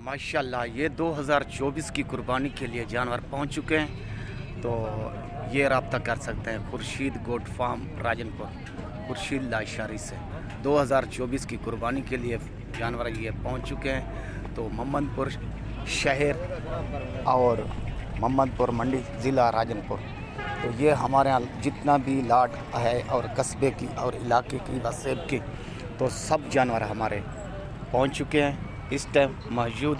माशाल्लाह ये 2024 की कुर्बानी के लिए जानवर पहुंच चुके हैं। तो ये रब्ता कर सकते हैं खुर्शीद गोट फार्म राजनपुर, खुर्शीद लाशारी से 2024 की कुर्बानी के लिए जानवर ये पहुंच चुके हैं। तो मोहम्मदपुर शहर और मोहम्मदपुर मंडी ज़िला राजनपुर, तो ये हमारे यहाँ जितना भी लाट है और कस्बे की और इलाके की वसेब की, तो सब जानवर हमारे पहुंच चुके हैं। इस टाइम मौजूद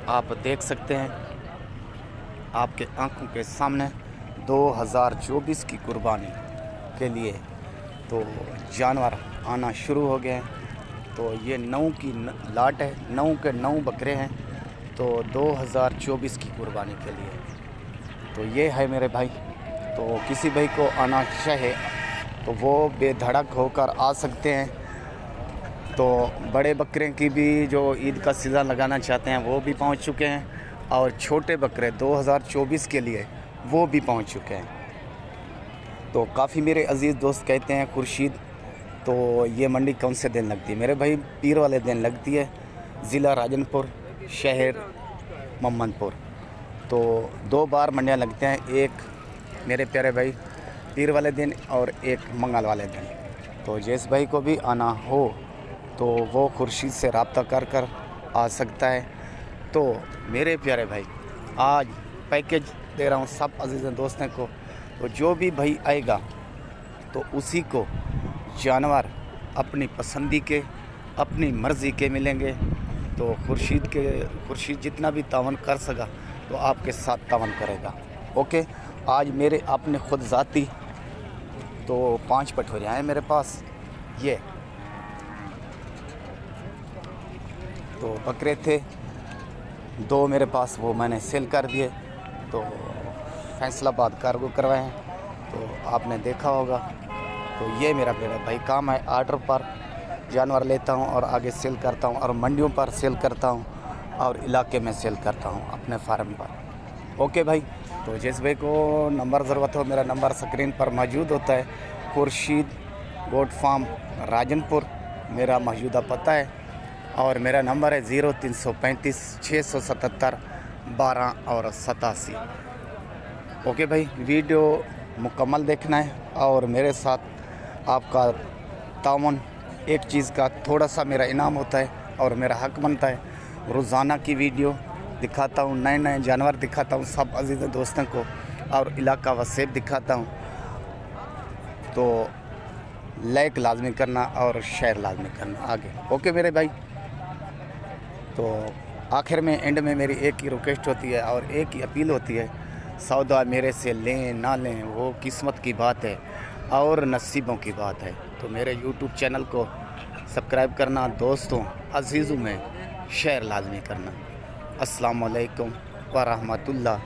आप देख सकते हैं आपके आंखों के सामने 2024 की कुर्बानी के लिए तो जानवर आना शुरू हो गए हैं। तो ये 9 की लाट है, 9 के 9 बकरे हैं तो 2024 की कुर्बानी के लिए। तो ये है मेरे भाई, तो किसी भाई को आना चाहे तो वो बेधड़क होकर आ सकते हैं। तो बड़े बकरे की भी जो ईद का सीज़न लगाना चाहते हैं वो भी पहुंच चुके हैं, और छोटे बकरे 2024 के लिए वो भी पहुंच चुके हैं। तो काफ़ी मेरे अज़ीज़ दोस्त कहते हैं खुर्शीद तो ये मंडी कौन से दिन लगती है? मेरे भाई पीर वाले दिन लगती है, ज़िला राजनपुर, शहर मोहम्मदपुर। तो 2 बार मंडियाँ लगते हैं, एक मेरे प्यारे भाई पीर वाले दिन और एक मंगल वाले दिन। तो जिस भाई को भी आना हो तो वो खुर्शीद से रब्ता कर आ सकता है। तो मेरे प्यारे भाई आज पैकेज दे रहा हूँ सब अजीज़ दोस्तों को, तो जो भी भाई आएगा तो उसी को जानवर अपनी पसंदी के, अपनी मर्ज़ी के मिलेंगे। तो खुर्शीद जितना भी तावन कर सका तो आपके साथ तावन करेगा। ओके, आज मेरे अपने ख़ुद ज़ाती तो 5 पठोरियाँ हैं मेरे पास। ये तो बकरे थे 2 मेरे पास, वो मैंने सेल कर दिए। तो फैसलाबाद कार्गो करवाए हैं, तो आपने देखा होगा। तो ये मेरा भाई काम है, आर्डर पर जानवर लेता हूँ और आगे सेल करता हूँ, और मंडियों पर सेल करता हूँ और इलाके में सेल करता हूँ अपने फार्म पर। ओके भाई, तो जिस भाई को नंबर ज़रूरत हो मेरा नंबर स्क्रीन पर मौजूद होता है। खुर्शीद गोट फार्म राजनपुर मेरा मौजूदा पता है, और मेरा नंबर है 0335 677 12 और 87। ओके भाई, वीडियो मुकम्मल देखना है और मेरे साथ आपका तावन एक चीज़ का थोड़ा सा मेरा इनाम होता है और मेरा हक बनता है। रोज़ाना की वीडियो दिखाता हूँ, नए नए जानवर दिखाता हूँ सब अजीज़ दोस्तों को, और इलाका वसेब दिखाता हूँ। तो लाइक लाजमी करना और शेयर लाजमी करना आगे। ओके मेरे भाई, तो आखिर में एंड में मेरी एक ही रिक्वेस्ट होती है और एक ही अपील होती है, सौदा मेरे से लें ना लें वो किस्मत की बात है और नसीबों की बात है। तो मेरे यूट्यूब चैनल को सब्सक्राइब करना, दोस्तों अजीज़ों में शेयर लाजमी करना। अस्सलाम वालेकुम व रहमतुल्लाह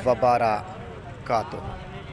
व बरकातुहू।